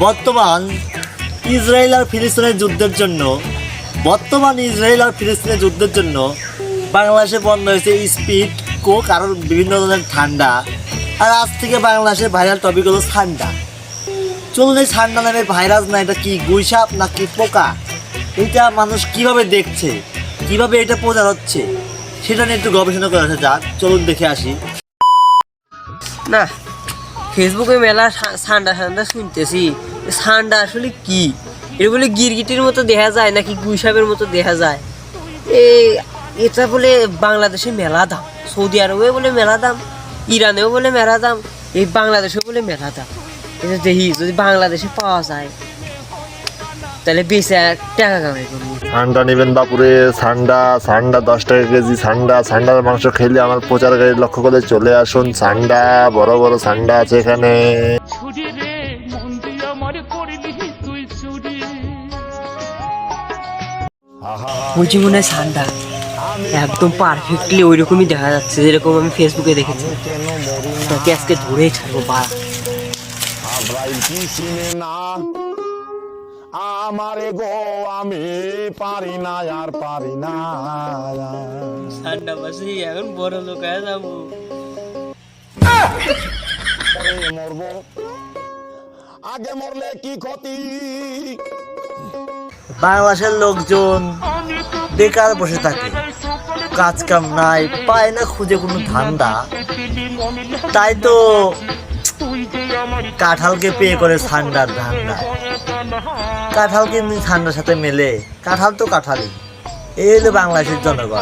বর্তমান ইসরায়েল আর ফিলিস্তিনের যুদ্ধের জন্য বাংলাদেশে বন্ধ হয়েছে স্পিড, কোক আর বিভিন্ন ধরনের ঠান্ডা। আর আজ থেকে বাংলাদেশের ভাইরাল টপিক হলো ঠান্ডা। চলুন এই ঠান্ডা নামের ভাইরাস না এটা কি গুইসাপ নাকি পোকা, এটা মানুষ কিভাবে দেখছে, কিভাবে এটা প্রচার হচ্ছে সেটা নিয়ে একটু গবেষণা করা যাক। চলুন দেখে আসি। না, ফেসবুকে মেলা ঠান্ডা শুনতেছি। ঠান্ডা আসলে কি? এটা বলে গিরগিটির মতো দেখা যায় নাকি গুইসাপের মতো দেখা যায়? এটা বলে বাংলাদেশে মেলা দাম, সৌদি আরবে বলে মেলা দাম, ইরানেও বলে মেলা দাম, এই বাংলাদেশেও বলে মেলা দাম। এটা দেখি যদি বাংলাদেশে পাওয়া যায় তাহলে বেশি টাকা কামাই করবো। ঠান্ডা নেবেন বাপুরে, ঠান্ডা 10 টাকা কেজি। ঠান্ডার মাংস খেলে আমার প্রচার গাড়ি লক্ষ্য করে চলে আসুন। ঠান্ডা বড় বড় ঠান্ডা আছে এখানে। বলছি মনে হয় ঠান্ডা একদম পারফেক্টলি ওই রকমই দেখা যাচ্ছে যেরকম আমি ফেসবুকে দেখেছি। তাকে আজকে ধরেই ছাড়বো বা আমারে গো আমি পারি না আর পারি না। ঠান্ডা বাসি এখন বড় লোক হয়ে যাবো। মরবো আগে মরলে কি ক্ষতি। বাংলাদেশের লোকজন বেকার বসে থাকে, কাজ কাম নাই, পায় না খুঁজে কোনো ধান্দা, তাই তো কাঁঠালকে পেয়ে করে ঠান্ডার ধান্দা। কাঁঠাল কিন্তু ঠান্ডার সাথে মেলে, কাঁঠাল তো কাঁঠালই। এই হলো বাংলাদেশের জনগণ।